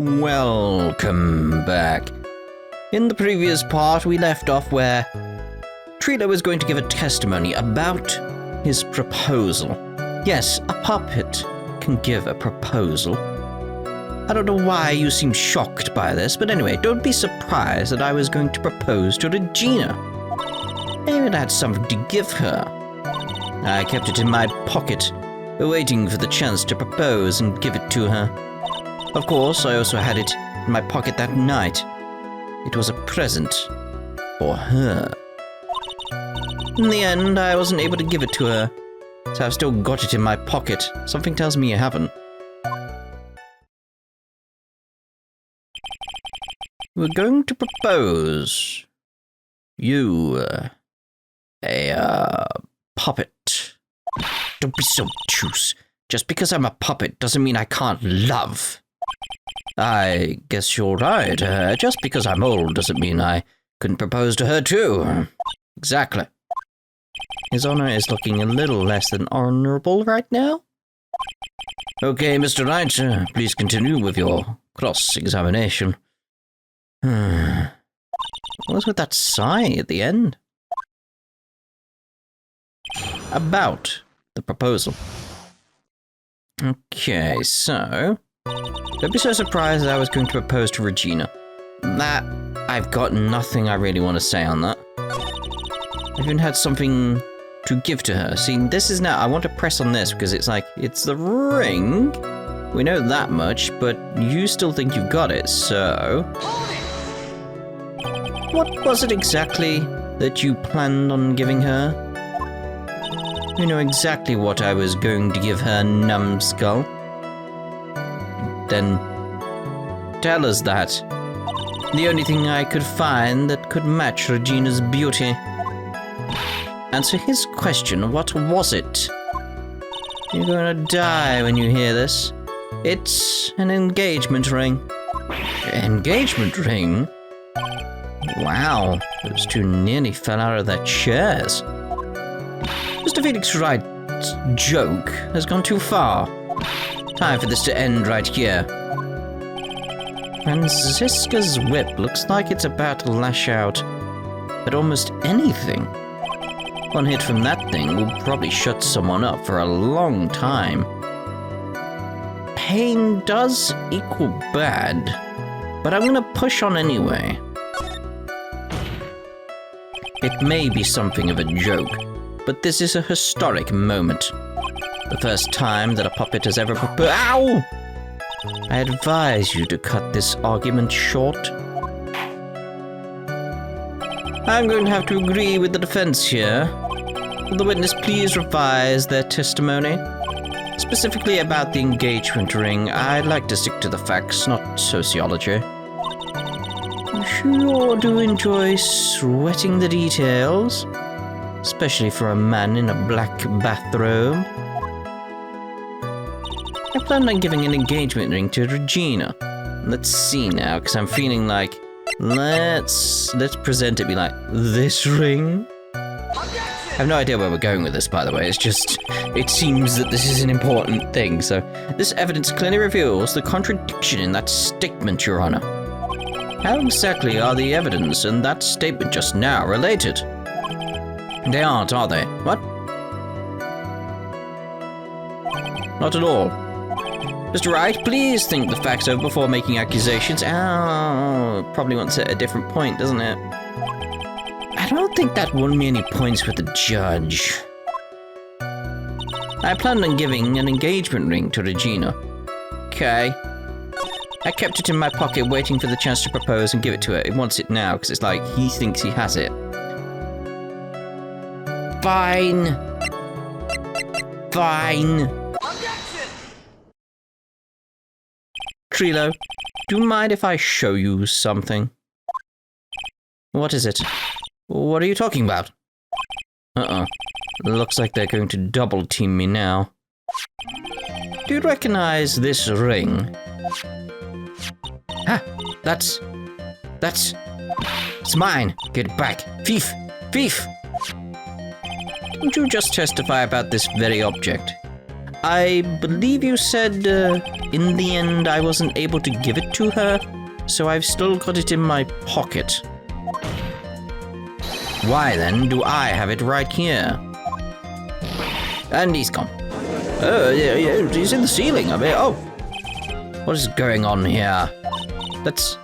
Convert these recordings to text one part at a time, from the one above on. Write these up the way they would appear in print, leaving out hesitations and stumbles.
Welcome back. In the previous part, we left off where Trilo was going to give a testimony about his proposal. Yes, a puppet can give a proposal. I don't know why you seem shocked by this, but anyway, don't be surprised that I was going to propose to Regina. I even had something to give her. I kept it in my pocket, waiting for the chance to propose and give it to her. Of course, I also had it in my pocket that night. It was a present for her. In the end, I wasn't able to give it to her, so I've still got it in my pocket. Something tells me you haven't. We're going to propose you a puppet. Don't be so obtuse. Just because I'm a puppet doesn't mean I can't love. I guess you're right. Just because I'm old doesn't mean I couldn't propose to her too. Exactly. His honor is looking a little less than honorable right now. Okay, Mr. Wright, please continue with your cross-examination. What's with that sigh at the end? About the proposal. Okay, so don't be so surprised that I was going to propose to Regina. That, I've got nothing I really want to say on that. I even had something to give to her. See, this is now, I want to press on this because it's like, it's the ring. We know that much, but you still think you got it, so... What was it exactly that you planned on giving her? You know exactly what I was going to give her, numbskull. Then tell us that. The only thing I could find that could match Regina's beauty. Answer his question, what was it? You're gonna die when you hear this. It's an engagement ring. Engagement ring? Wow, those two nearly fell out of their chairs. Mr. Phoenix Wright's joke has gone too far. Time for this to end right here. Franziska's whip looks like it's about to lash out at almost anything. One hit from that thing will probably shut someone up for a long time. Pain does equal bad, but I'm gonna push on anyway. It may be something of a joke, but this is a historic moment. The first time that a puppet has ever proposed— Ow! I advise you to cut this argument short. I'm going to have to agree with the defense here. Will the witness please revise their testimony? Specifically about the engagement ring, I'd like to stick to the facts, not sociology. You sure do enjoy sweating the details, especially for a man in a black bathrobe. I planned on giving an engagement ring to Regina. Let's see now, because I'm feeling like, let's present it be like, this ring? I have no idea where we're going with this, by the way. It's just, it seems that this is an important thing. So, this evidence clearly reveals the contradiction in that statement, Your Honor. How exactly are the evidence and that statement just now related? They aren't, are they? What? Not at all. Mr. Wright, please think the facts over before making accusations. Oh, probably wants it at a different point, doesn't it? I don't think that won me any points with the judge. I planned on giving an engagement ring to Regina. Okay. I kept it in my pocket waiting for the chance to propose and give it to her. It wants it now because it's like he thinks he has it. Fine. Fine. Trilo, do you mind if I show you something? What is it? What are you talking about? Uh-oh. Looks like they're going to double team me now. Do you recognize this ring? Ah, it's mine. Get it back. Thief! Thief! Didn't you just testify about this very object? I believe you said in the end I wasn't able to give it to her, so I've still got it in my pocket. Why then do I have it right here? And he's gone. Oh, yeah, he's in the ceiling. I mean, oh. What is going on here? That's...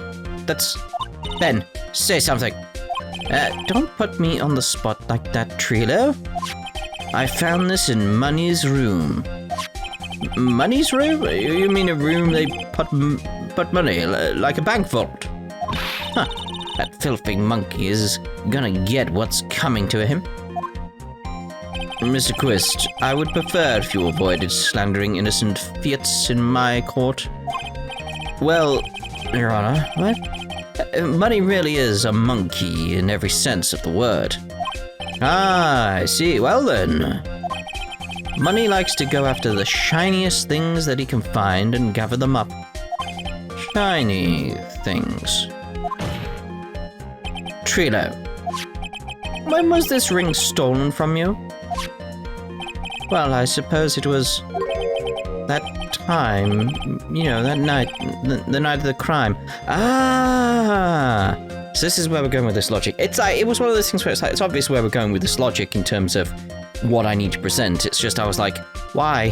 Ben, say something. Don't put me on the spot like that, Trilo. I found this in Money's room. Money's room? You mean a room they put money, like a bank vault? Huh. That filthy monkey is gonna get what's coming to him. Mr. Quist, I would prefer if you avoided slandering innocent fiats in my court. Well, Your Honor, what? Money really is a monkey in every sense of the word. Ah, I see. Well then. Money likes to go after the shiniest things that he can find and gather them up. Shiny things. Trilo, when was this ring stolen from you? Well, I suppose it was that time, you know, that night, the night of the crime. Ah! So this is where we're going with this logic. It's like, it was one of those things where it's like, it's obvious where we're going with this logic in terms of what I need to present. It's just, I was like, why?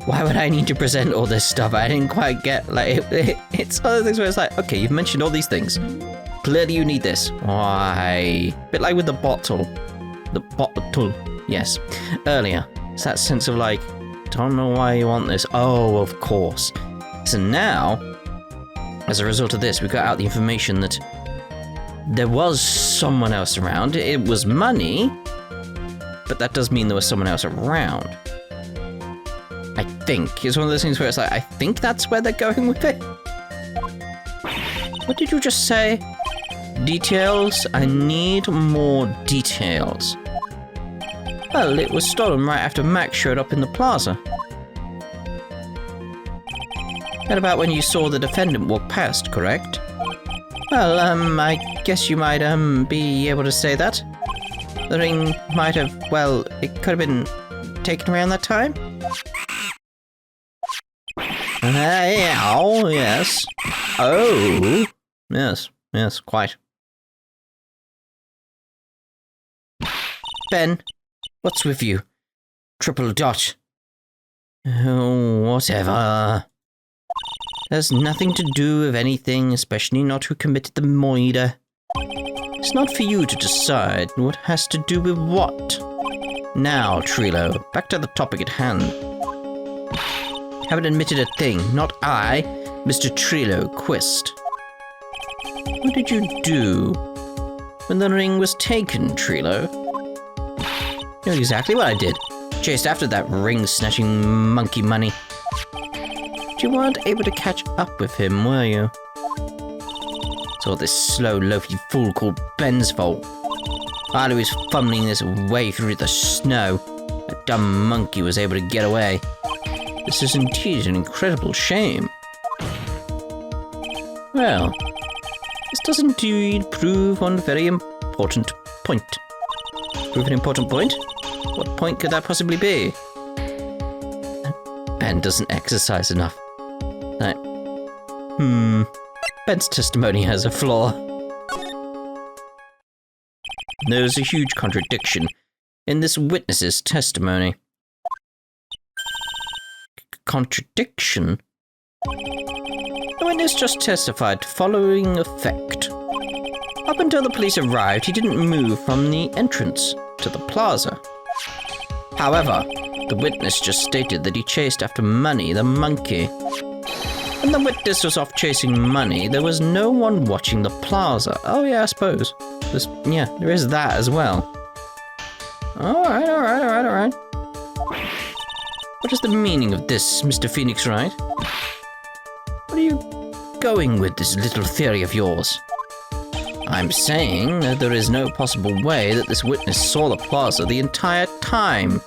Why would I need to present all this stuff? I didn't quite get, like, it's one of the things where it's like, okay, you've mentioned all these things. Clearly you need this. Why? Bit like with the bottle. The bottle. Yes. Earlier. It's that sense of like, don't know why you want this. Oh, of course. So now, as a result of this, we got out the information that there was someone else around. It was Money, but that does mean there was someone else around. I think. It's one of those things where it's like, I think that's where they're going with it. What did you just say? Details? I need more details. Well, it was stolen right after Max showed up in the plaza. And about when you saw the defendant walk past, correct? Well, I guess you might, be able to say that. The ring might have, well, it could have been taken around that time? Oh, yes. Oh, yes, quite. Ben, what's with you? Triple dot. Oh, whatever. There's nothing to do with anything, especially not who committed the murder. It's not for you to decide what has to do with what. Now, Trilo, back to the topic at hand. Haven't admitted a thing, not I, Mr. Trilo Quist. What did you do when the ring was taken, Trilo? You know exactly what I did. Chased after that ring-snatching monkey Money. You weren't able to catch up with him, were you? It's all this slow, loafy fool called Ben's fault. While he was fumbling his way through the snow, that dumb monkey was able to get away. This is indeed an incredible shame. Well, this does indeed prove one very important point. Prove an important point? What point could that possibly be? Ben doesn't exercise enough. Ben's testimony has a flaw. There's a huge contradiction in this witness's testimony. Contradiction? The witness just testified to following effect. Up until the police arrived, he didn't move from the entrance to the plaza. However, the witness just stated that he chased after Money, the monkey. When the witness was off chasing Money, there was no one watching the plaza. Oh yeah, I suppose. There is that as well. Alright. What is the meaning of this, Mr. Phoenix Wright? What are you going with this little theory of yours? I'm saying that there is no possible way that this witness saw the plaza the entire time.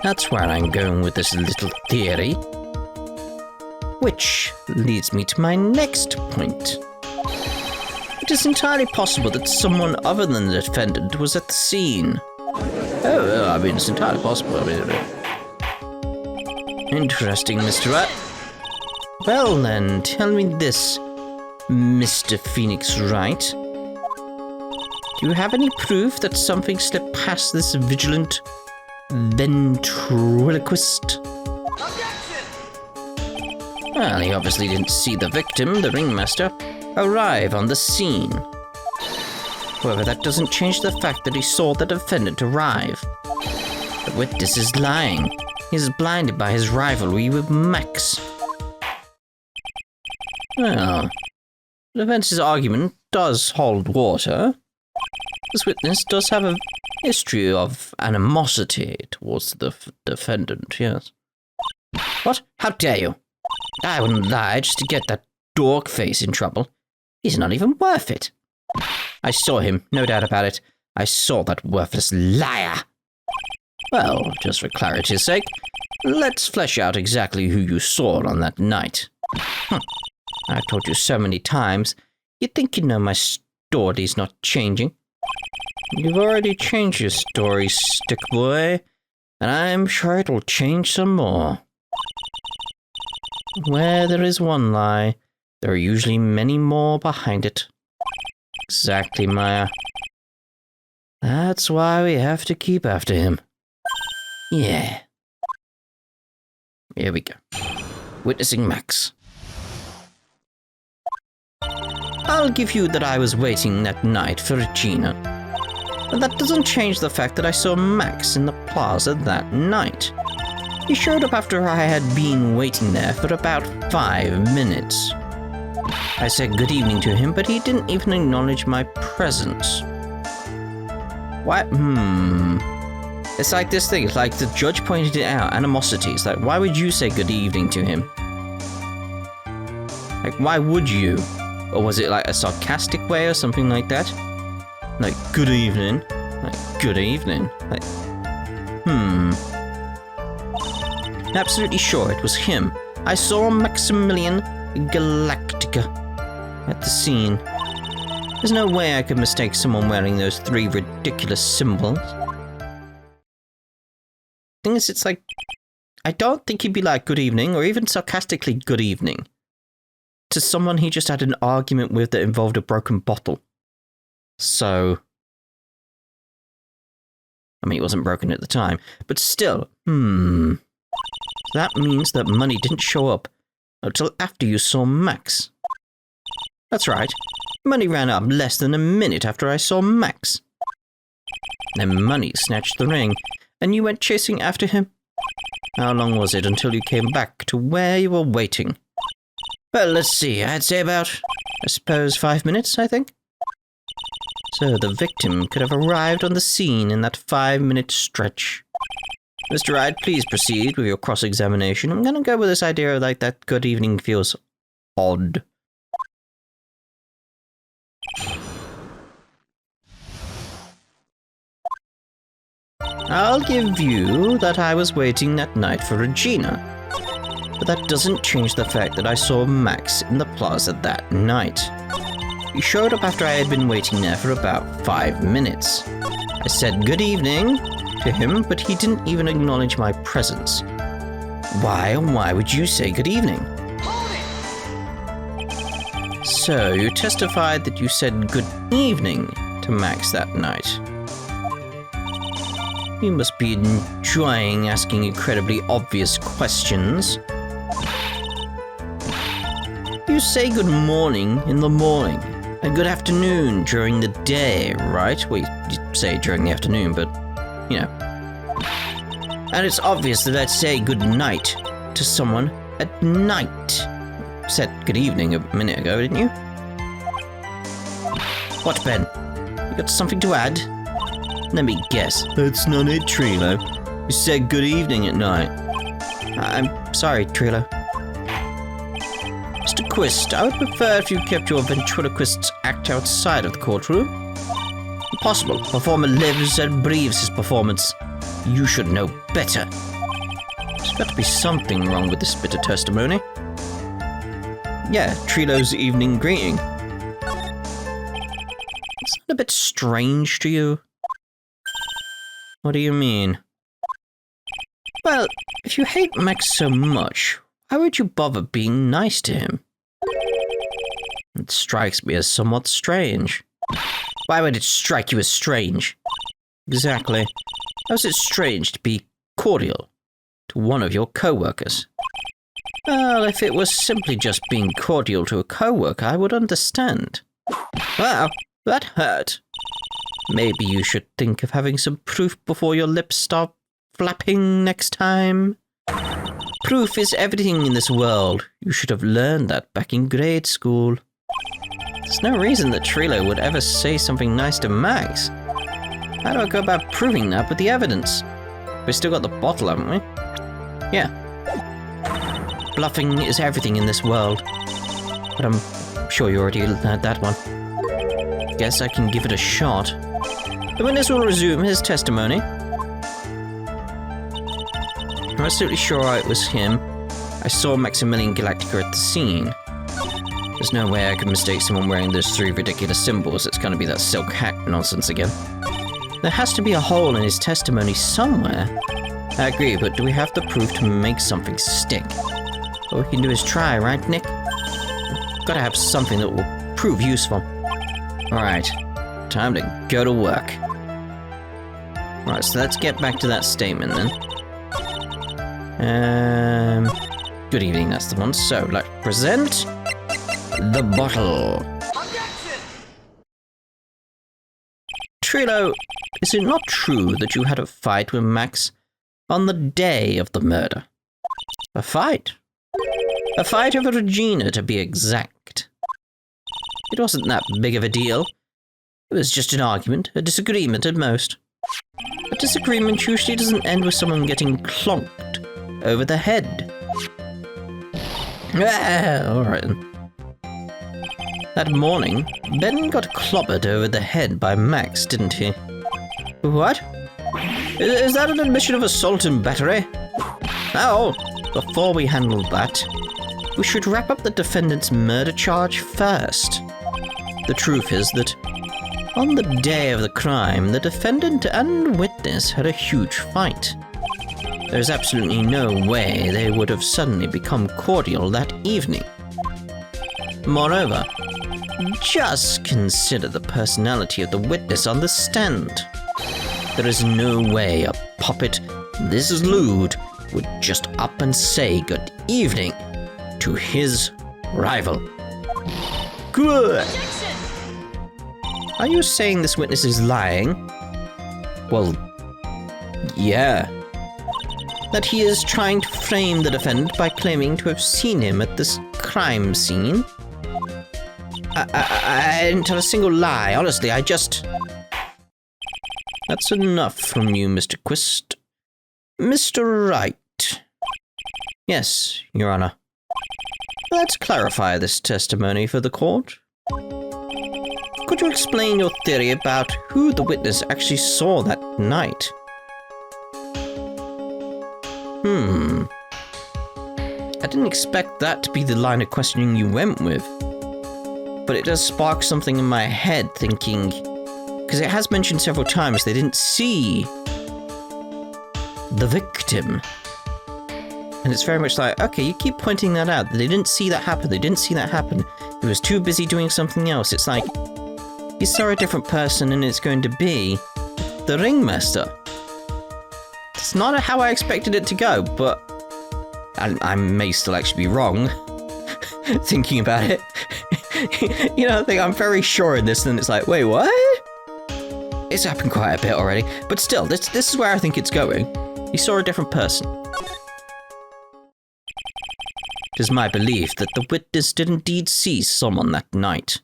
That's where I'm going with this little theory. Which leads me to my next point. It is entirely possible that someone other than the defendant was at the scene. Oh, well, I mean, it's entirely possible. Interesting, Mr. Wright. Well then, tell me this, Mr. Phoenix Wright. Do you have any proof that something slipped past this vigilant ventriloquist? Well, he obviously didn't see the victim, the ringmaster, arrive on the scene. However, that doesn't change the fact that he saw the defendant arrive. The witness is lying. He is blinded by his rivalry with Max. Well, the defense's argument does hold water. This witness does have a history of animosity towards the defendant, yes. What? How dare you? I wouldn't lie just to get that dork face in trouble. He's not even worth it. I saw him, no doubt about it. I saw that worthless liar. Well, just for clarity's sake, let's flesh out exactly who you saw on that night. I've told you so many times, you'd think you know my story's not changing. You've already changed your story, stick boy, and I'm sure it'll change some more. Where there is one lie, there are usually many more behind it. Exactly, Maya. That's why we have to keep after him. Yeah. Here we go. Witnessing Max. I'll give you that I was waiting that night for Regina. But that doesn't change the fact that I saw Max in the plaza that night. He showed up after I had been waiting there for about 5 minutes. I said good evening to him, but he didn't even acknowledge my presence. Why? It's like this thing, it's like the judge pointed it out, animosity. It's like, why would you say good evening to him? Like, why would you? Or was it like a sarcastic way or something like that? Like, good evening. Like, good evening. Like, Absolutely sure it was him. I saw Maximilian Galactica at the scene. There's no way I could mistake someone wearing those 3 ridiculous symbols. Thing is, it's like, I don't think he'd be like good evening, or even sarcastically good evening, to someone he just had an argument with that involved a broken bottle. So, I mean, it wasn't broken at the time, but still, That means that money didn't show up until after you saw Max. That's right. Money ran up less than a minute after I saw Max. Then Money snatched the ring, and you went chasing after him. How long was it until you came back to where you were waiting? Well, let's see. I'd say about, I suppose, 5 minutes, I think. So the victim could have arrived on the scene in that 5-minute stretch. Mr. Wright, please proceed with your cross-examination. I'm gonna go with this idea of like that good evening feels odd. I'll give you that I was waiting that night for Regina. But that doesn't change the fact that I saw Max in the plaza that night. He showed up after I had been waiting there for about 5 minutes. I said good evening to him, but he didn't even acknowledge my presence. Why would you say good evening? So, you testified that you said good evening to Max that night. You must be enjoying asking incredibly obvious questions. You say good morning in the morning, and good afternoon during the day, right? Well, you say during the afternoon, but you know. And it's obvious that I'd say good night to someone at night. You said good evening a minute ago, didn't you? What, Ben? You got something to add? Let me guess. That's not it, Trilo. You said good evening at night. I'm sorry, Trilo. Mr. Quist, I would prefer if you kept your ventriloquist's act outside of the courtroom. Impossible. The performer lives and breathes his performance. You should know better. There's got to be something wrong with this bit of testimony. Yeah, Trilo's evening greeting. Is that a bit strange to you? What do you mean? Well, if you hate Max so much, why would you bother being nice to him? It strikes me as somewhat strange. Why would it strike you as strange? Exactly. How's it strange to be cordial to one of your co-workers? Well, if it was simply just being cordial to a co-worker, I would understand. Wow, that hurt. Maybe you should think of having some proof before your lips start flapping next time. Proof is everything in this world. You should have learned that back in grade school. There's no reason that Trilo would ever say something nice to Max. How do I go about proving that with the evidence? We've still got the bottle, haven't we? Yeah. Bluffing is everything in this world. But I'm sure you already had that one. Guess I can give it a shot. The witness will resume his testimony. I'm absolutely sure it was him. I saw Maximilian Galactica at the scene. There's no way I could mistake someone wearing those 3 ridiculous symbols. It's gonna be that silk hat nonsense again. There has to be a hole in his testimony somewhere. I agree, but do we have the proof to make something stick? All we can do is try, right, Nick? Gotta have something that will prove useful. Alright, time to go to work. Alright, so let's get back to that statement then. Good evening, that's the one. So, let's present the bottle. Trilo, is it not true that you had a fight with Max on the day of the murder? A fight? A fight over Regina, to be exact. It wasn't that big of a deal. It was just an argument, a disagreement at most. A disagreement usually doesn't end with someone getting clonked over the head. Alright then. That morning, Ben got clobbered over the head by Max, didn't he? What? Is that an admission of assault and battery? Now, before we handle that, we should wrap up the defendant's murder charge first. The truth is that on the day of the crime, the defendant and witness had a huge fight. There's absolutely no way they would have suddenly become cordial that evening. Moreover, just consider the personality of the witness on the stand. There is no way a puppet this lewd would just up and say good evening to his rival. Good. Are you saying this witness is lying? Well, yeah. That he is trying to frame the defendant by claiming to have seen him at this crime scene? I didn't tell a single lie, honestly, I just... That's enough from you, Mr. Quist. Mr. Wright. Yes, Your Honor. Let's clarify this testimony for the court. Could you explain your theory about who the witness actually saw that night? I didn't expect that to be the line of questioning you went with. But it does spark something in my head, thinking... Because it has mentioned several times they didn't see the victim. And it's very much like, okay, you keep pointing that out. They didn't see that happen. They didn't see that happen. He was too busy doing something else. It's like, you saw a different person and it's going to be the ringmaster. It's not how I expected it to go, but I may still actually be wrong. Thinking about it. You know, I think I'm very sure in this, and it's like, wait, what? It's happened quite a bit already. But still, this is where I think it's going. He saw a different person. It is my belief that the witness did indeed see someone that night.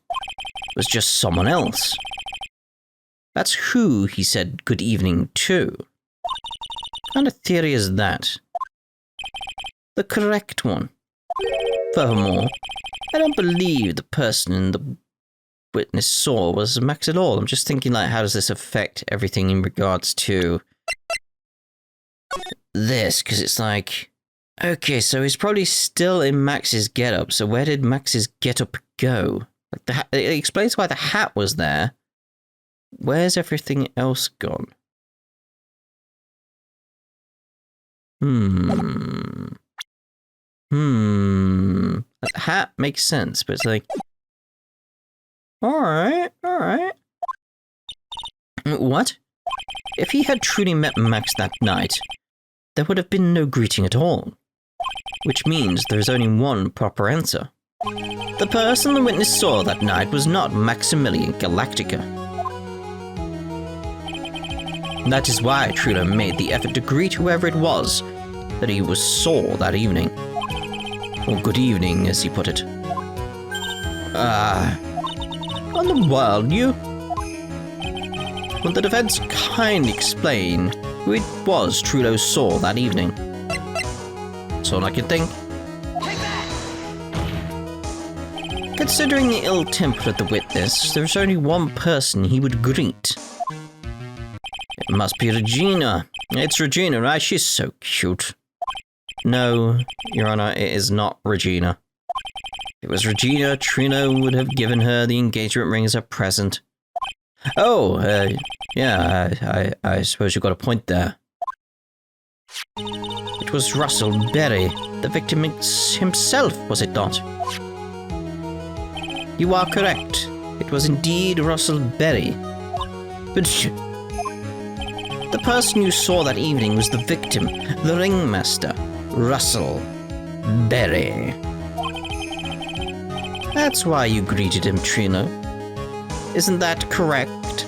It was just someone else. That's who he said good evening to. What kind of theory is that? The correct one. Furthermore, I don't believe the person the witness saw was Max at all. I'm just thinking, like, how does this affect everything in regards to this? Because it's like, okay, so he's probably still in Max's getup. So where did Max's getup go? Like it explains why the hat was there. Where's everything else gone? That hat makes sense, but it's like... Alright. What? If he had truly met Max that night, there would have been no greeting at all. Which means there is only one proper answer. The person the witness saw that night was not Maximilian Galactica. That is why Trilo made the effort to greet whoever it was that he saw that evening. Or good evening, as he put it. What in the world, you? Will the defense kindly explain who it was Trilo saw that evening? That's all I can think. Considering the ill temper of the witness, there's only one person he would greet. It must be Regina. It's Regina, right? She's so cute. No, Your Honor, it is not Regina. If it was Regina, Trino would have given her the engagement ring as a present. Oh, yeah, I suppose you got a point there. It was Russell Berry, the victim himself, was it not? You are correct. It was indeed Russell Berry. But the person you saw that evening was the victim, the ringmaster, Russell Berry. That's why you greeted him, Trino. Isn't that correct?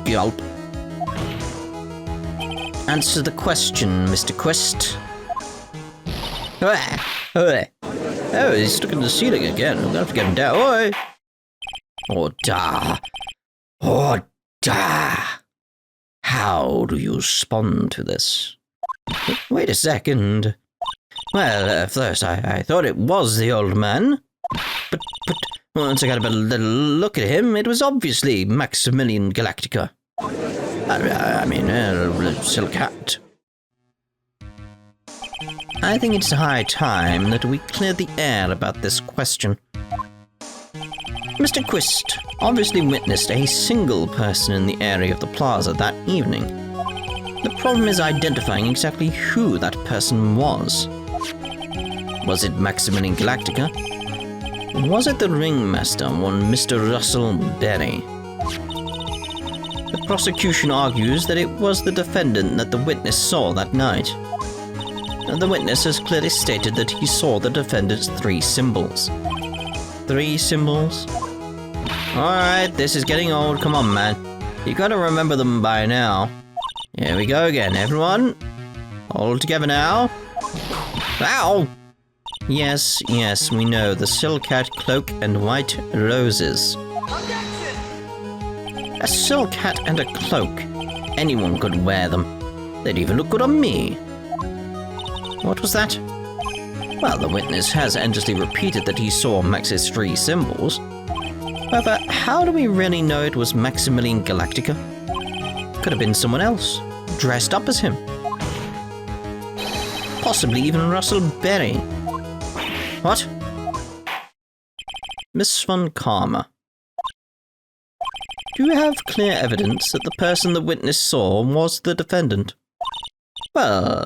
Gulp. Answer the question, Mr. Quest. Oh, he's stuck in the ceiling again. I'm gonna have to get him down. Oi! Order! How do you respond to this? Wait a second. Well, at first I thought it was the old man. But once I got a little look at him, it was obviously Maximilian Galactica. I mean, Silk Hat. I think it's high time that we clear the air about this question. Mr. Quist obviously witnessed a single person in the area of the plaza that evening. The problem is identifying exactly who that person was. Was it Maximilian Galactica? Was it the ringmaster, one Mr. Russell Berry? The prosecution argues that it was the defendant that the witness saw that night. The witness has clearly stated that he saw the defendant's 3 symbols. 3 symbols? Alright, this is getting old. Come on, man. You gotta remember them by now. Here we go again, everyone. Hold together now. Ow! Yes, we know. The silk hat, cloak, and white roses. A silk hat and a cloak. Anyone could wear them. They'd even look good on me. What was that? Well, the witness has endlessly repeated that he saw Max's 3 symbols. However, how do we really know it was Maximilian Galactica? Could have been someone else, dressed up as him. Possibly even Russell Berry. What? Miss Von Karma. Do you have clear evidence that the person the witness saw was the defendant? Well,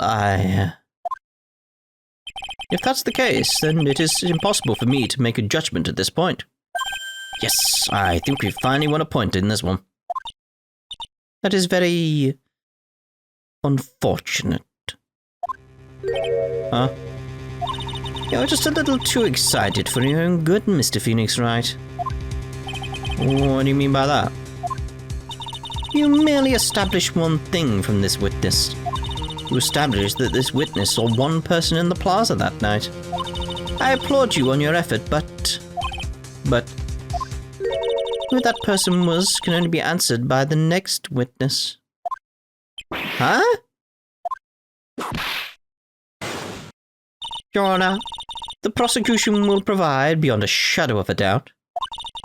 If that's the case, then it is impossible for me to make a judgment at this point. Yes, I think we finally won a point in this one. That is very... unfortunate. Huh? You're just a little too excited for your own good, Mr. Phoenix Wright. What do you mean by that? You merely established one thing from this witness. You established that this witness saw one person in the plaza that night. I applaud you on your effort, but who that person was can only be answered by the next witness. Huh? Your Honor, the prosecution will provide, beyond a shadow of a doubt,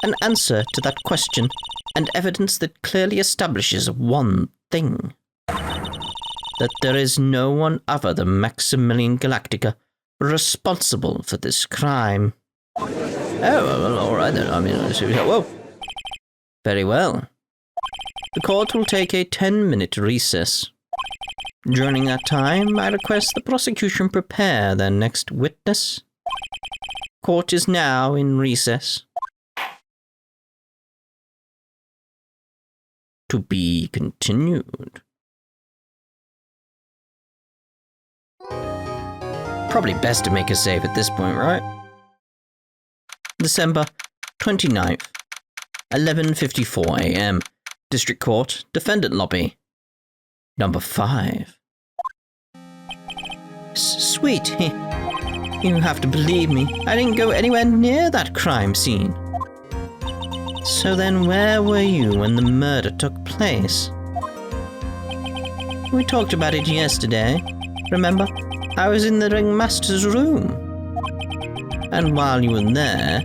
an answer to that question and evidence that clearly establishes one thing. That there is no one other than Maximilian Galactica responsible for this crime. Oh, well, all right then. I mean, whoa. Very well. The court will take a 10-minute recess. During that time, I request the prosecution prepare their next witness. Court is now in recess. To be continued. Probably best to make a save at this point, right? December 29th, 11:54 a.m. District Court, Defendant Lobby. Number 5. Sweet, you have to believe me. I didn't go anywhere near that crime scene. So then where were you when the murder took place? We talked about it yesterday. Remember? I was in the ringmaster's room. And while you were there,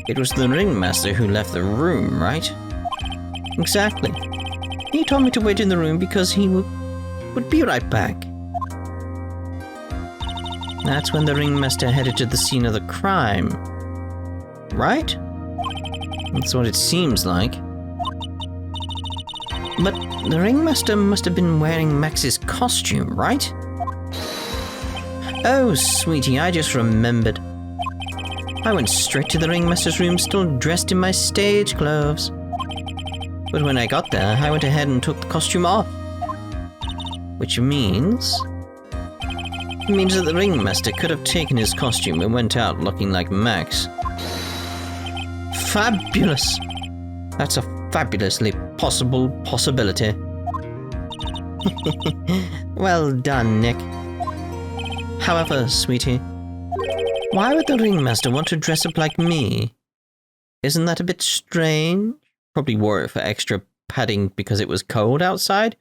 it was the ringmaster who left the room, right? Exactly. He told me to wait in the room because he would be right back. That's when the ringmaster headed to the scene of the crime. Right? That's what it seems like. But the ringmaster must have been wearing Max's costume, right? Oh, sweetie, I just remembered. I went straight to the ringmaster's room still dressed in my stage clothes. But when I got there, I went ahead and took the costume off. Which means... It means that the ringmaster could have taken his costume and went out looking like Max. Fabulous! That's a fabulously possible possibility. Well done, Nick. However, sweetie, why would the ringmaster want to dress up like me? Isn't that a bit strange? Probably wore it for extra padding because it was cold outside.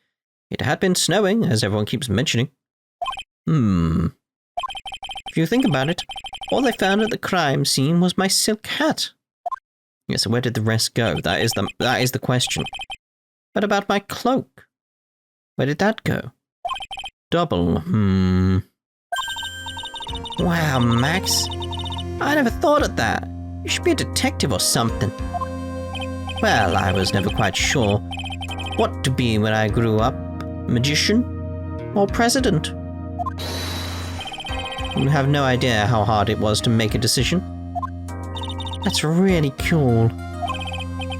It had been snowing, as everyone keeps mentioning. If you think about it, all they found at the crime scene was my silk hat. Yes, where did the rest go? That is the question. What about my cloak? Where did that go? Double, Wow, Max. I never thought of that. You should be a detective or something. Well, I was never quite sure what to be when I grew up. Magician or president? You have no idea how hard it was to make a decision. That's really cool.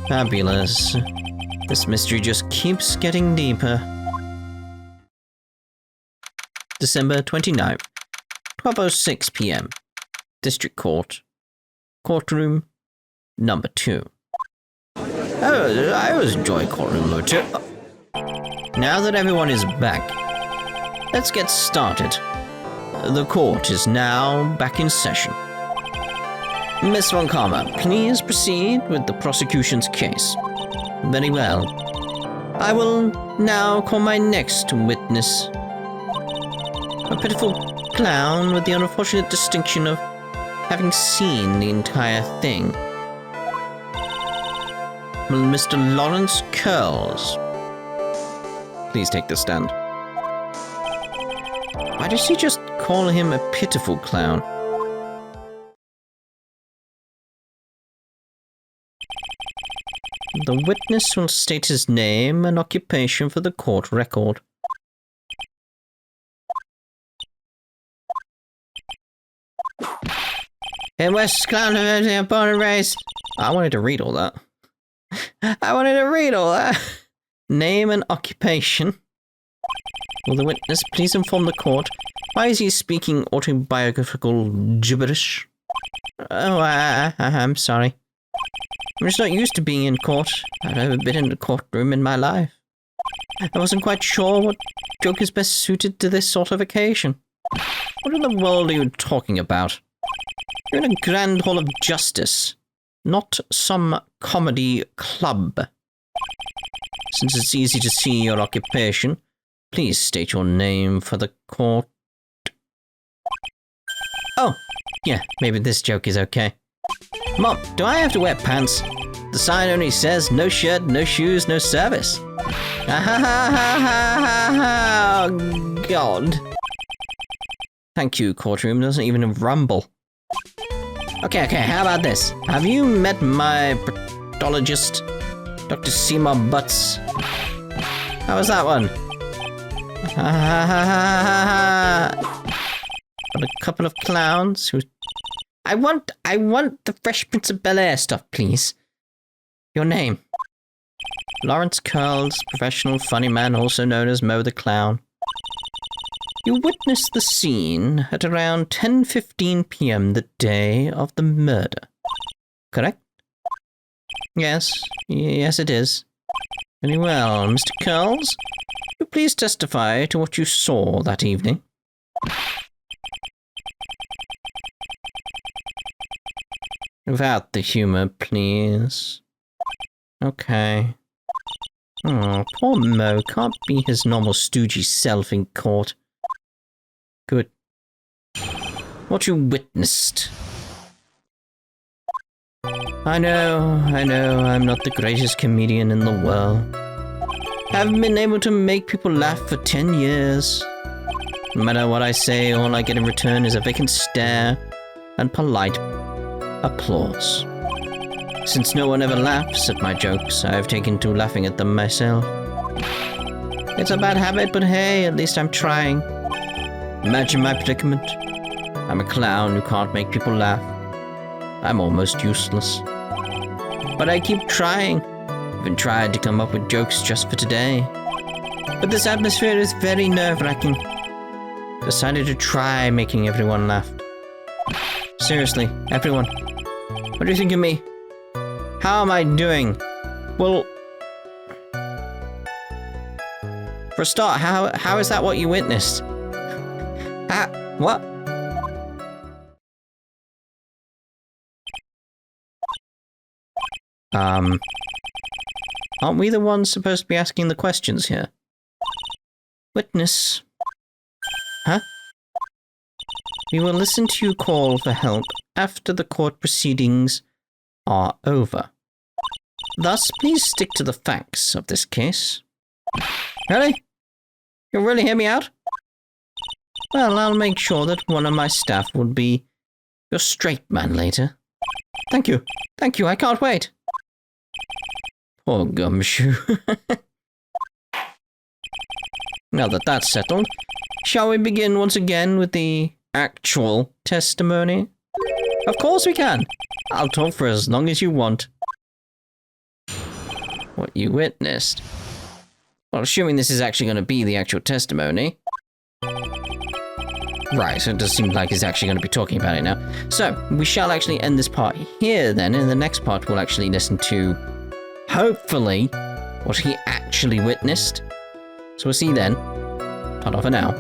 Fabulous. This mystery just keeps getting deeper. December 29th, 12:06 p.m. District Court. Courtroom number 2. Oh, I always enjoy courtroom number 2. Now that everyone is back, let's get started. The court is now back in session. Miss Von Karma, please proceed with the prosecution's case. Very well. I will now call my next witness. A pitiful clown with the unfortunate distinction of having seen the entire thing. Mr. Lawrence Curls. Please take the stand. Why does he just call him a pitiful clown? The witness will state his name and occupation for the court record. In West Clown born and raised. I wanted to read all that. Name and occupation. Will the witness please inform the court why is he speaking autobiographical gibberish? Oh, I'm sorry. I'm just not used to being in court. I've never been in a courtroom in my life. I wasn't quite sure what joke is best suited to this sort of occasion. What in the world are you talking about? You're in a grand hall of justice, not some comedy club. Since it's easy to see your occupation, please state your name for the court. Oh, yeah, maybe this joke is okay. Mom, do I have to wear pants? The sign only says no shirt, no shoes, no service. Oh, God. Thank you, courtroom doesn't even rumble. Okay, how about this? Have you met my pathologist, Dr. Seymour Butts? How was that one? But a couple of clowns who... I want the Fresh Prince of Bel-Air stuff, please. Your name. Lawrence Curls, professional funny man, also known as Mo the Clown. You witnessed the scene at around 10:15 p.m. the day of the murder. Correct? Yes. Yes, it is. Very well, Mr. Curls. Will you please testify to what you saw that evening? Without the humor, please. Okay. Oh, poor Mo can't be his normal stoogey self in court. Good. What you witnessed. I know, I'm not the greatest comedian in the world. Haven't been able to make people laugh for 10 years. No matter what I say, all I get in return is a vacant stare and polite applause. Since no one ever laughs at my jokes, I have taken to laughing at them myself. It's a bad habit, but hey, at least I'm trying. Imagine my predicament. I'm a clown who can't make people laugh. I'm almost useless. But I keep trying. Even tried to come up with jokes just for today. But this atmosphere is very nerve-wracking. Decided to try making everyone laugh. Seriously, everyone. What do you think of me? How am I doing? Well, for a start, how is that what you witnessed? What? Aren't we the ones supposed to be asking the questions here? Witness. Huh? We will listen to you call for help after the court proceedings are over. Thus, please stick to the facts of this case. Really? You'll really hear me out? Well, I'll make sure that one of my staff will be your straight man later. Thank you. Thank you, I can't wait. Poor Gumshoe. Now that that's settled, shall we begin once again with the actual testimony? Of course we can. I'll talk for as long as you want. What you witnessed. Well, assuming this is actually going to be the actual testimony. Right, so it does seem like he's actually going to be talking about it now. So, we shall actually end this part here then. In the next part, we'll actually listen to, hopefully, what he actually witnessed. So we'll see you then. Ta-ta for now.